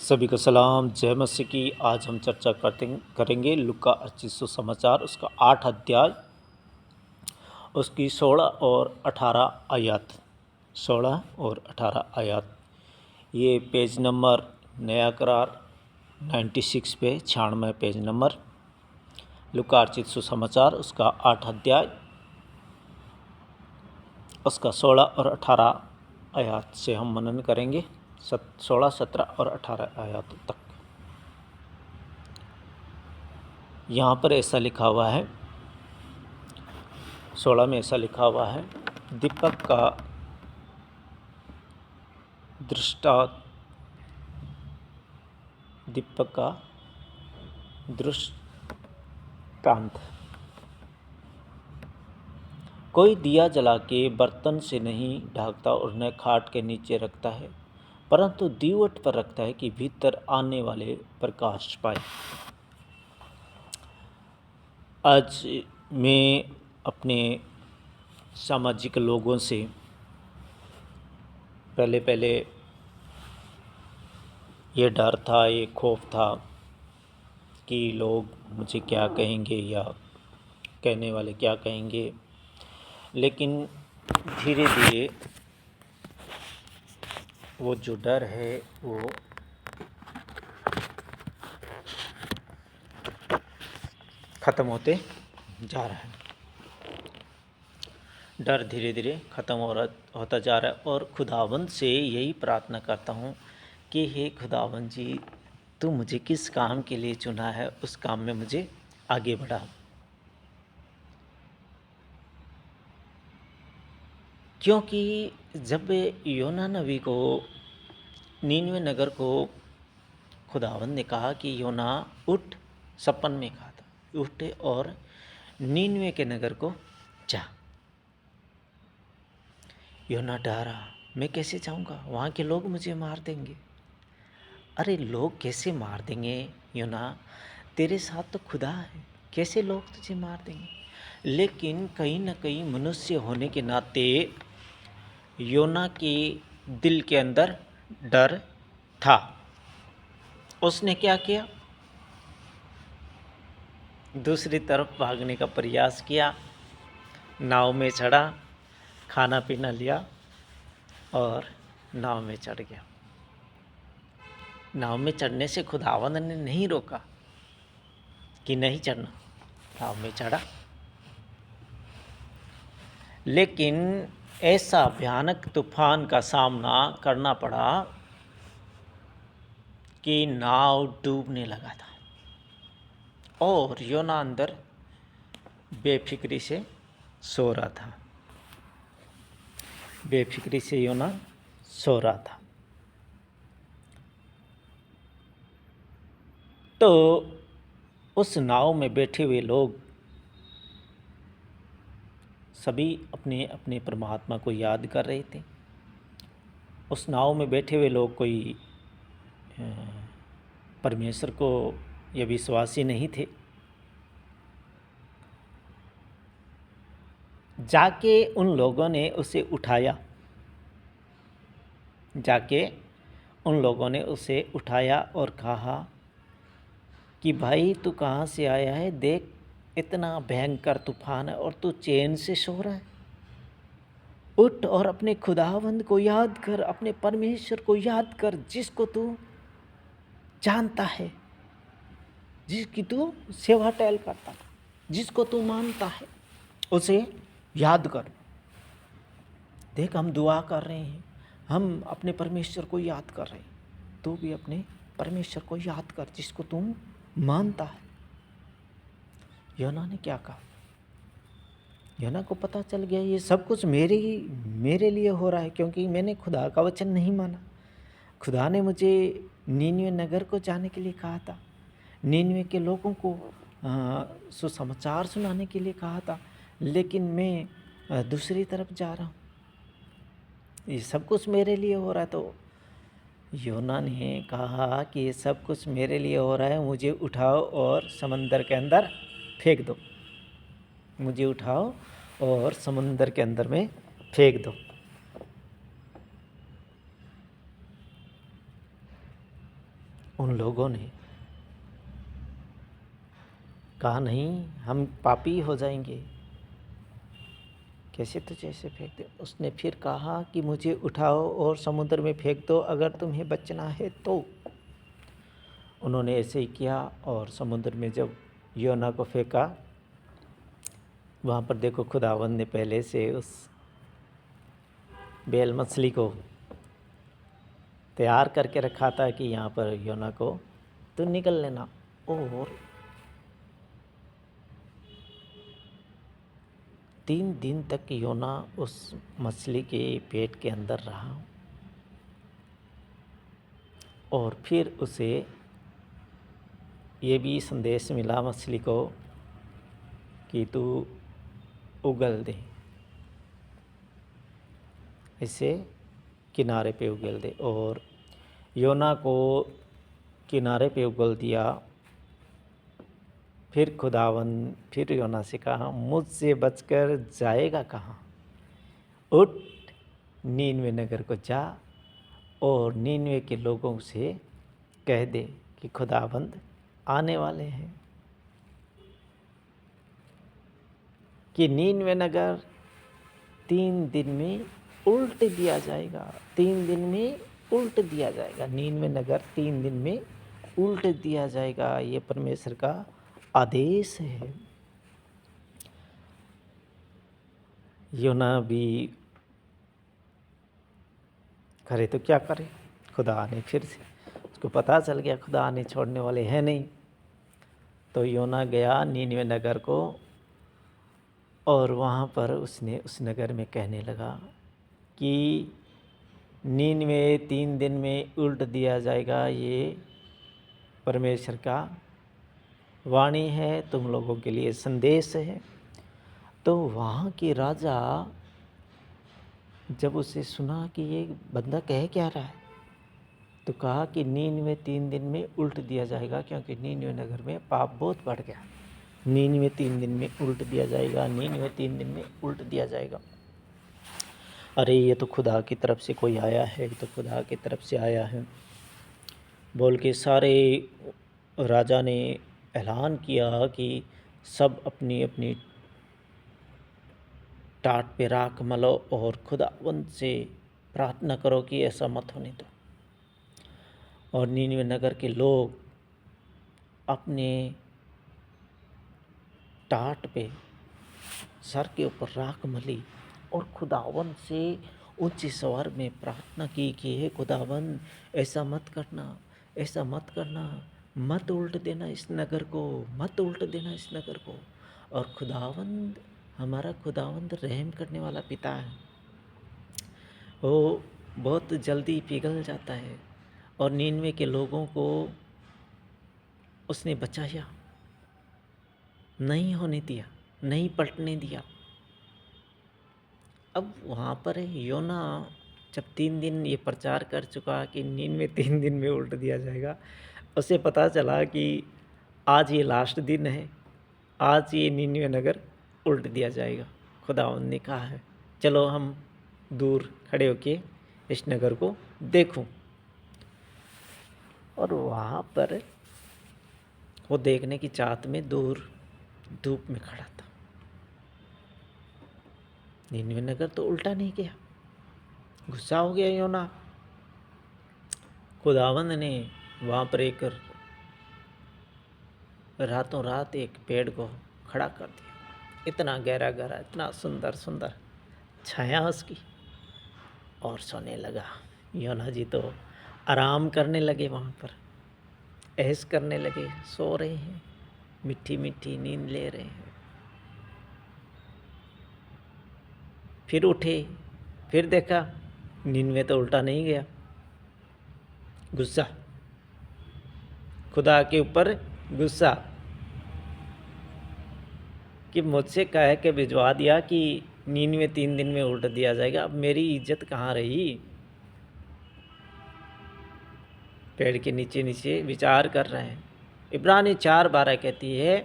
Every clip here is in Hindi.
सभी को सलाम, जय मसीह की। आज हम चर्चा करेंगे लूका 25 सुसमाचार, उसका 8 अध्याय, उसकी 16 और 18 आयत। 16 और 18 आयत। ये पेज नंबर नया करार 96 पे 96 पेज नंबर। लूका 25 सुसमाचार, उसका 8 अध्याय, उसका 16 और 18 आयत से हम मनन करेंगे। 16, 17 और 18 आयत तक। यहाँ पर ऐसा लिखा हुआ है, 16 में ऐसा लिखा हुआ है, दीपक का दृष्टांत। कोई दिया जला के बर्तन से नहीं ढाकता और न खाट के नीचे रखता है, परंतु दीवट पर रखता है कि भीतर आने वाले प्रकाश पाए। आज मैं अपने सामाजिक लोगों से पहले ये डर था, ये खौफ था कि लोग मुझे क्या कहेंगे या कहने वाले क्या कहेंगे। लेकिन धीरे धीरे वो जो डर है वो ख़त्म होते जा रहा है। डर धीरे धीरे ख़त्म होता जा रहा है। और खुदावंद से यही प्रार्थना करता हूँ कि हे खुदावंद जी, तू मुझे किस काम के लिए चुना है, उस काम में मुझे आगे बढ़ा। क्योंकि जब योना नबी को, नीनवे नगर को खुदावंद ने कहा कि योना उठ, सपन में कहा था उठ और नीनवे के नगर को जा। योना डरा, मैं कैसे जाऊंगा, वहाँ के लोग मुझे मार देंगे। अरे लोग कैसे मार देंगे योना, तेरे साथ तो खुदा है, कैसे लोग तुझे मार देंगे। लेकिन कहीं ना कहीं मनुष्य होने के नाते योना के दिल के अंदर डर था। उसने क्या किया, दूसरी तरफ भागने का प्रयास किया, नाव में चढ़ा, खाना पीना लिया और नाव में चढ़ गया। नाव में चढ़ने से खुदावंद ने नहीं रोका कि नहीं चढ़ना, नाव में चढ़ा। लेकिन ऐसा भयानक तूफान का सामना करना पड़ा कि नाव डूबने लगा था और योना अंदर बेफिक्री से सो रहा था। बेफिक्री से योना सो रहा था। तो उस नाव में बैठे हुए लोग सभी अपने अपने परमात्मा को याद कर रहे थे। उस नाव में बैठे हुए लोग कोई परमेश्वर को या विश्वासी नहीं थे। जाके उन लोगों ने उसे उठाया, और कहा कि भाई तू कहाँ से आया है, देख इतना भयंकर तूफान है और तू चैन से सो रहा है। उठ और अपने खुदावंद को याद कर, अपने परमेश्वर को याद कर, जिसको तू जानता है, जिसकी तू सेवा टहल करता, जिसको तू मानता है, उसे याद कर। देख हम दुआ कर रहे हैं, हम अपने परमेश्वर को याद कर रहे हैं, तू भी अपने परमेश्वर को याद कर जिसको तुम मानता है। योना ने क्या कहा, योना को पता चल गया ये सब कुछ मेरे लिए हो रहा है, क्योंकि मैंने खुदा का वचन नहीं माना। खुदा ने मुझे नीनवे नगर को जाने के लिए कहा था, नीनवे के लोगों को सुसमाचार सुनाने के लिए कहा था, लेकिन मैं दूसरी तरफ जा रहा हूँ। ये सब कुछ मेरे लिए हो रहा है। तो योना ने कहा कि ये सब कुछ मेरे लिए हो रहा है, मुझे उठाओ और समंदर के अंदर फेंक दो, मुझे उठाओ और समंदर के अंदर में फेंक दो। उन लोगों ने कहा नहीं, हम पापी हो जाएंगे, कैसे तुझे ऐसे फेंक दे। उसने फिर कहा कि मुझे उठाओ और समुद्र में फेंक दो, अगर तुम्हें बचना है तो। उन्होंने ऐसे ही किया और समुद्र में जब योना को फेंका, वहाँ पर देखो खुदावंद ने पहले से उस बेल मछली को तैयार करके रखा था कि यहाँ पर योना को तो निकल लेना। और 3 दिन तक योना उस मछली के पेट के अंदर रहा और फिर उसे ये भी संदेश मिला मछली को कि तू उगल दे, इसे किनारे पे उगल दे। और योना को किनारे पे उगल दिया। फिर खुदावंद फिर योना से कहा, मुझसे बचकर जाएगा कहाँ? उठ, नीनवे नगर को जा और नीनवे के लोगों से कह दे कि खुदावंद आने वाले हैं, कि नीनवे नगर 3 दिन में उल्ट दिया जाएगा। 3 दिन में उल्ट दिया जाएगा। नीनवे नगर 3 दिन में उल्ट दिया जाएगा। ये परमेश्वर का आदेश है। योना भी करे तो क्या करे, खुदा ने फिर से उसको पता चल गया खुदा ने छोड़ने वाले हैं नहीं। तो योना गया नीनवे नगर को और वहाँ पर उसने उस नगर में कहने लगा कि नीनवे 3 दिन में उल्ट दिया जाएगा। ये परमेश्वर का वाणी है, तुम लोगों के लिए संदेश है। तो वहाँ के राजा जब उसे सुना कि ये बंदा कह क्या रहा है, तो कहा कि नीनवे 3 दिन में उल्ट दिया जाएगा, क्योंकि नीनवे नगर में पाप बहुत बढ़ गया। नीनवे 3 दिन में उल्ट दिया जाएगा, नीनवे 3 दिन में उल्ट दिया जाएगा। अरे ये तो खुदा की तरफ से कोई आया है, तो खुदा की तरफ से आया है बोल के सारे राजा ने ऐलान किया कि सब अपनी अपनी टाट पे राख मलो और खुदावंद से प्रार्थना करो कि ऐसा मत होने दो। और नीनवे नगर के लोग अपने टाट पे सर के ऊपर राख मली और खुदावंद से ऊंचे स्वर में प्रार्थना की कि हे खुदावंद, ऐसा मत करना, ऐसा मत करना, मत उल्ट देना इस नगर को, मत उल्ट देना इस नगर को। और खुदावंद, हमारा खुदावंद रहम करने वाला पिता है, वो बहुत जल्दी पिघल जाता है। और नीनवे के लोगों को उसने बचाया, नहीं होने दिया, नहीं पलटने दिया। अब वहाँ पर योना जब 3 दिन ये प्रचार कर चुका कि नीनवे 3 दिन में उल्ट दिया जाएगा, उसे पता चला कि आज ये लास्ट दिन है, आज ये नीनवे नगर उल्ट दिया जाएगा। खुदावंद ने कहा है चलो हम दूर खड़े होके इस नगर को देखूं। और वहाँ पर वो देखने की चाहत में दूर धूप में खड़ा था। नीनवे नगर तो उल्टा नहीं किया, गुस्सा हो गया योना। खुदावंद ने वहाँ पर एक रातों रात एक पेड़ को खड़ा कर दिया, इतना गहरा गहरा, इतना सुंदर सुंदर छाया उसकी, और सोने लगा। योना जी तो आराम करने लगे, वहाँ पर ऐश करने लगे, सो रहे हैं, मीठी मीठी नींद ले रहे हैं। फिर उठे, फिर देखा नीनवे तो उल्टा नहीं गया। गुस्सा, खुदा के ऊपर गुस्सा कि मुझसे कह के भिजवा दिया कि नीनवे 3 दिन में उल्ट दिया जाएगा, अब मेरी इज्जत कहाँ रही। पेड़ के नीचे नीचे विचार कर रहे हैं। इब्रानी 4:12 कहती है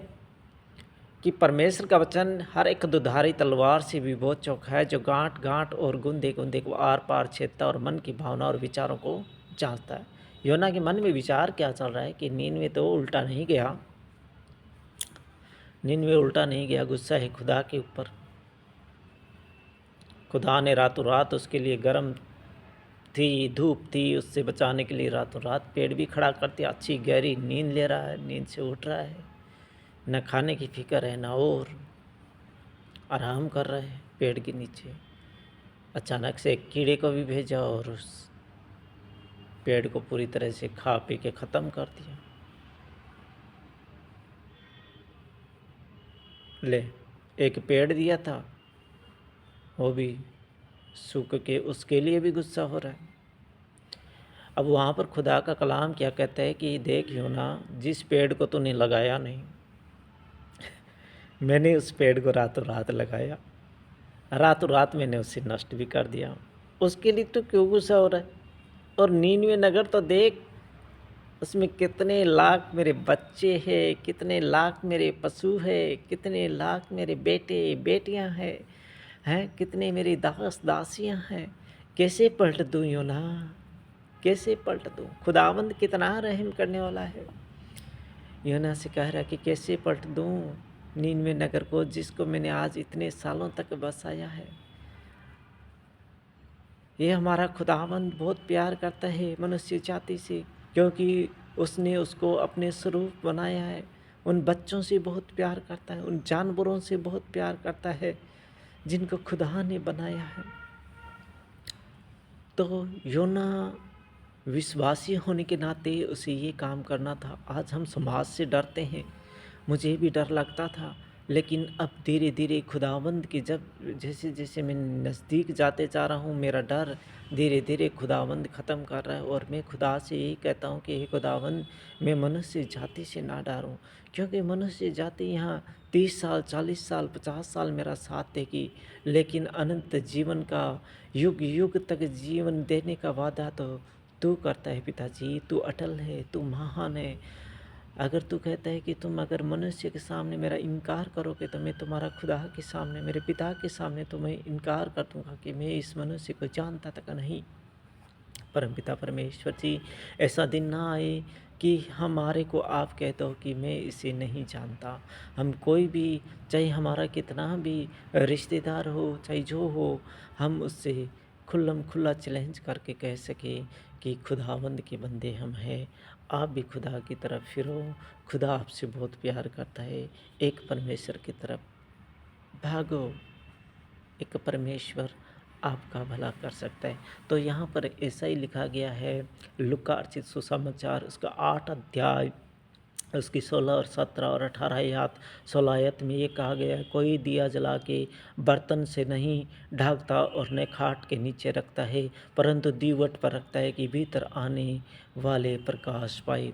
कि परमेश्वर का वचन हर एक दुधारी तलवार से भी बहुत चौखा है, जो गांठ गांठ और गुंदे गुंदे को आर पार छेदता और मन की भावना और विचारों को जांचता है। योना के मन में विचार क्या चल रहा है कि नीनवे तो उल्टा नहीं गया, नीनवे उल्टा नहीं गया, गुस्सा है खुदा के ऊपर। खुदा ने रातों रात उसके लिए गर्म थी, धूप थी, उससे बचाने के लिए रातों रात पेड़ भी खड़ा कर दिया। अच्छी गहरी नींद ले रहा है, नींद से उठ रहा है, न खाने की फिक्र है, न और आराम कर रहे हैं पेड़ के नीचे। अचानक से एक कीड़े को भी भेजा और उस पेड़ को पूरी तरह से खा पी के ख़त्म कर दिया। ले, एक पेड़ दिया था, वो भी सूख के उसके लिए भी गुस्सा हो रहा है। अब वहाँ पर खुदा का कलाम क्या कहता है कि देख योना, जिस पेड़ को तूने लगाया नहीं, मैंने उस पेड़ को रातों रात लगाया, रातों रात मैंने उसे नष्ट भी कर दिया। उसके लिए तो क्यों गुस्सा हो रहा है? और नीनवे नगर तो देख, उसमें कितने लाख मेरे बच्चे हैं, कितने लाख मेरे पशु हैं, कितने लाख मेरे बेटे बेटियां हैं, कितने मेरी दास दासियां हैं। कैसे पलट दूँ योना, कैसे पलट दूँ? खुदावंद कितना रहम करने वाला है। योना से कह रहा है कि कैसे पलट दूँ नीनवे नगर को, जिसको मैंने आज इतने सालों तक बसाया है। ये हमारा खुदावंद बहुत प्यार करता है मनुष्य जाति से, क्योंकि उसने उसको अपने स्वरूप बनाया है। उन बच्चों से बहुत प्यार करता है, उन जानवरों से बहुत प्यार करता है जिनको खुदा ने बनाया है। तो योना विश्वासी होने के नाते उसे ये काम करना था। आज हम समाज से डरते हैं, मुझे भी डर लगता था, लेकिन अब धीरे धीरे खुदावंद की जब जैसे जैसे मैं नज़दीक जाते जा रहा हूँ, मेरा डर धीरे धीरे खुदावंद ख़त्म कर रहा है। और मैं खुदा से यही कहता हूँ कि हे खुदावंद, मैं मनुष्य जाति से ना डरूँ, क्योंकि मनुष्य जाति यहाँ 30 साल 40 साल 50 साल मेरा साथ देगी, लेकिन अनंत जीवन का युग युग तक जीवन देने का वादा तो तू करता है पिताजी। तू अटल है, तू महान है। अगर तू कहता है कि तुम अगर मनुष्य के सामने मेरा इनकार करोगे, तो मैं तुम्हारा खुदा के सामने, मेरे पिता के सामने तुम्हें इनकार कर दूंगा कि मैं इस मनुष्य को जानता तक नहीं। परमपिता परमेश्वर जी, ऐसा दिन ना आए कि हमारे को आप कह दो कि मैं इसे नहीं जानता। हम कोई भी, चाहे हमारा कितना भी रिश्तेदार हो, चाहे जो हो, हम उससे खुल्लम खुल्ला चैलेंज करके कह सके कि खुदावंद के बंदे हम हैं। आप भी खुदा की तरफ फिरो, खुदा आपसे बहुत प्यार करता है। एक परमेश्वर की तरफ भागो, एक परमेश्वर आपका भला कर सकता है। तो यहाँ पर ऐसा ही लिखा गया है, लूका अर्चित सुसमाचार उसका 8 अध्याय उसकी 16 और 17 और 18 आयत। 16 आयत में ये कहा गया है, कोई दिया जला के बर्तन से नहीं ढकता और न खाट के नीचे रखता है, परंतु दीवट पर रखता है कि भीतर आने वाले प्रकाश पाए।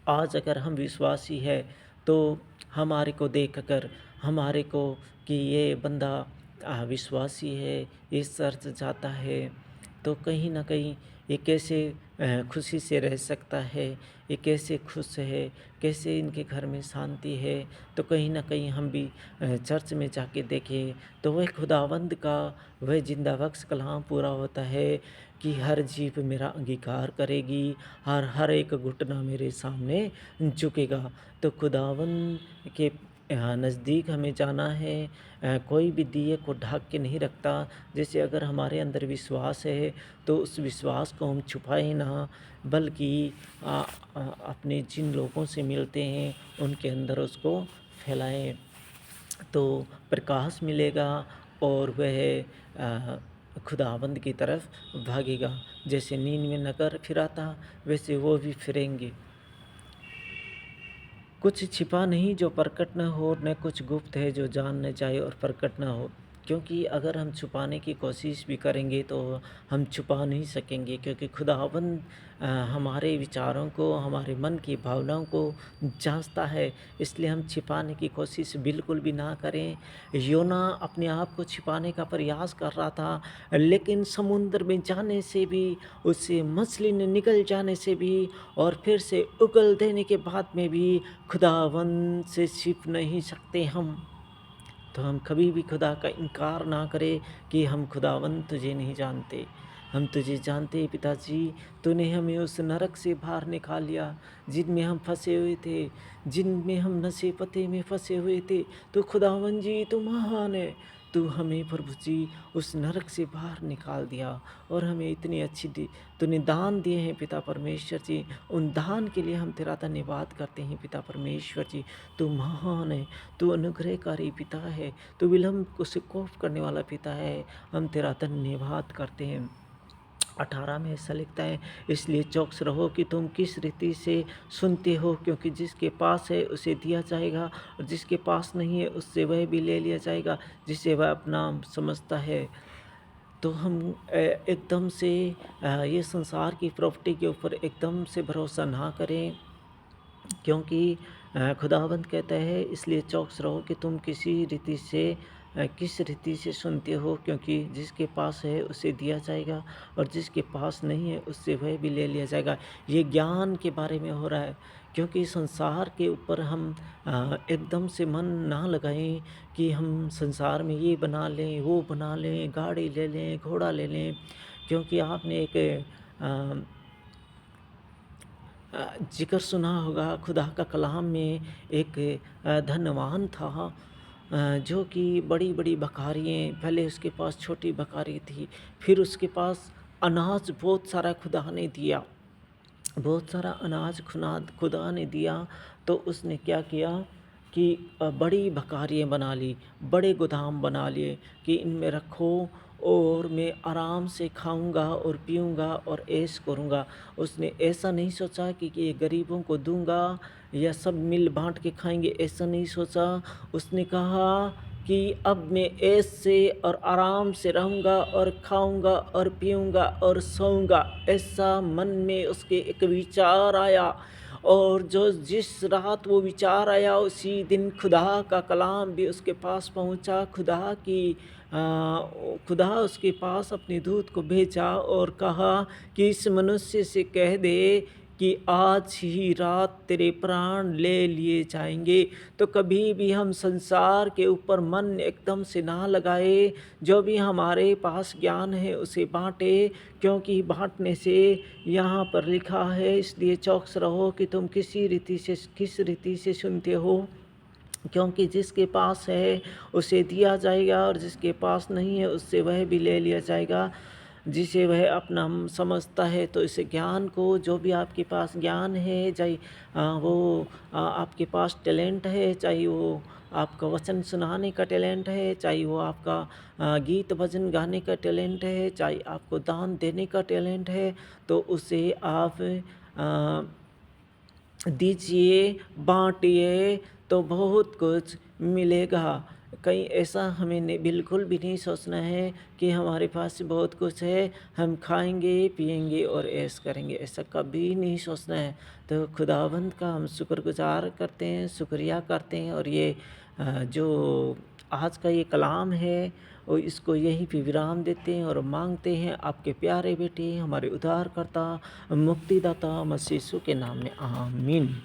आज अगर हम विश्वासी है तो हमारे को देख कर, हमारे को कि ये बंदा विश्वासी है, ये चर्च जाता है, तो कहीं ना कहीं ये कैसे खुशी से रह सकता है, ये कैसे खुश है, कैसे इनके घर में शांति है। तो कहीं ना कहीं हम भी चर्च में जाके देखें तो वह खुदावंद का वह जिंदा बख्श कलाम पूरा होता है कि हर जीभ मेरा अंगीकार करेगी, हर एक घुटना मेरे सामने झुकेगा। तो खुदावंद के नज़दीक हमें जाना है। कोई भी दिए को ढक के नहीं रखता। जैसे अगर हमारे अंदर विश्वास है तो उस विश्वास को हम छुपाएं ना, बल्कि अपने जिन लोगों से मिलते हैं उनके अंदर उसको फैलाएं, तो प्रकाश मिलेगा और वह खुदावंद की तरफ भागेगा। जैसे नीनवे नगर फिरा था, वैसे वो भी फिरेंगे। कुछ छिपा नहीं जो प्रकट न हो, न कुछ गुप्त है जो जान न जाए और प्रकट न हो। क्योंकि अगर हम छुपाने की कोशिश भी करेंगे तो हम छुपा नहीं सकेंगे, क्योंकि खुदावंद हमारे विचारों को, हमारे मन की भावनाओं को जांचता है। इसलिए हम छिपाने की कोशिश बिल्कुल भी ना करें। योना अपने आप को छिपाने का प्रयास कर रहा था, लेकिन समुद्र में जाने से भी, उससे मछली ने निकल जाने से भी और फिर से उगल देने के बाद में भी खुदावंद से छिप नहीं सकते हम। तो हम कभी भी खुदा का इनकार ना करें कि हम खुदावंद तुझे नहीं जानते। हम तुझे जानते हैं पिताजी, तूने हमें उस नरक से बाहर निकाल लिया जिनमें हम फंसे हुए थे, जिनमें हम नशे पते में फंसे हुए थे। तो खुदावन जी तू महान है, तू हमें प्रभु जी उस नरक से बाहर निकाल दिया और हमें इतनी अच्छी तूने दान दिए हैं पिता परमेश्वर जी। उन दान के लिए हम तेरा धन्यवाद करते हैं पिता परमेश्वर जी। तू महान है, तू अनुग्रहकारी पिता है, तू विलम्ब को से कोप करने वाला पिता है। हम तेरा धन्यवाद करते हैं। 18 में ऐसा लिखता है, इसलिए चौकस रहो कि तुम किस रीति से सुनते हो, क्योंकि जिसके पास है उसे दिया जाएगा और जिसके पास नहीं है उससे वह भी ले लिया जाएगा जिसे वह अपना समझता है। तो हम एकदम से ये संसार की प्रॉपर्टी के ऊपर एकदम से भरोसा ना करें, क्योंकि खुदावंद कहता है इसलिए चौकस रहो कि तुम किस रीति से सुनते हो, क्योंकि जिसके पास है उसे दिया जाएगा और जिसके पास नहीं है उससे वह भी ले लिया जाएगा। ये ज्ञान के बारे में हो रहा है, क्योंकि संसार के ऊपर हम एकदम से मन ना लगाएं कि हम संसार में ये बना लें, वो बना लें, गाड़ी ले लें, घोड़ा ले लें। क्योंकि आपने एक जिक्र सुना होगा, खुदा का कलाम में एक धनवान था जो कि बड़ी बड़ी बकरियाँ, पहले उसके पास छोटी बकरी थी, फिर उसके पास अनाज बहुत सारा खुदा ने दिया, बहुत सारा अनाज खुदा ने दिया। तो उसने क्या किया कि बड़ी बकरियाँ बना ली, बड़े गोदाम बना लिए कि इनमें रखो और मैं आराम से खाऊंगा और पीऊंगा और ऐश करूंगा। उसने ऐसा नहीं सोचा कि ये गरीबों को दूंगा या सब मिल बांट के खाएंगे, ऐसा नहीं सोचा। उसने कहा कि अब मैं ऐश से और आराम से रहूंगा और खाऊंगा और पीऊंगा और सोऊंगा। ऐसा मन में उसके एक विचार आया, और जिस रात वो विचार आया उसी दिन खुदा का कलाम भी उसके पास पहुंचा। खुदा उसके पास अपने दूत को भेजा और कहा कि इस मनुष्य से कह दे कि आज ही रात तेरे प्राण ले लिए जाएंगे। तो कभी भी हम संसार के ऊपर मन एकदम से ना लगाए, जो भी हमारे पास ज्ञान है उसे बांटे, क्योंकि बांटने से यहाँ पर लिखा है, इसलिए चौकस रहो कि तुम किस रीति से सुनते हो, क्योंकि जिसके पास है उसे दिया जाएगा और जिसके पास नहीं है उससे वह भी ले लिया जाएगा जिसे वह अपना समझता है। तो इस ज्ञान को, जो भी आपके पास ज्ञान है, चाहे वो आपके पास टैलेंट है, चाहे वो आपका वचन सुनाने का टैलेंट है, चाहे वो आपका गीत भजन गाने का टैलेंट है, चाहे आपको दान देने का टैलेंट है, तो उसे आप दीजिए, बांटिए, तो बहुत कुछ मिलेगा। कहीं ऐसा हमें बिल्कुल भी नहीं सोचना है कि हमारे पास बहुत कुछ है, हम खाएंगे पिएंगे और ऐश करेंगे, ऐसा कभी नहीं सोचना है। तो खुदावंद का हम शुक्रगुजार करते हैं, शुक्रिया करते हैं, और ये जो आज का ये कलाम है और इसको यहीं पे विराम देते हैं और मांगते हैं आपके प्यारे बेटे, हमारे उद्धारकर्ता, मुक्तिदाता मसीह यीशु के नाम में, आमीन।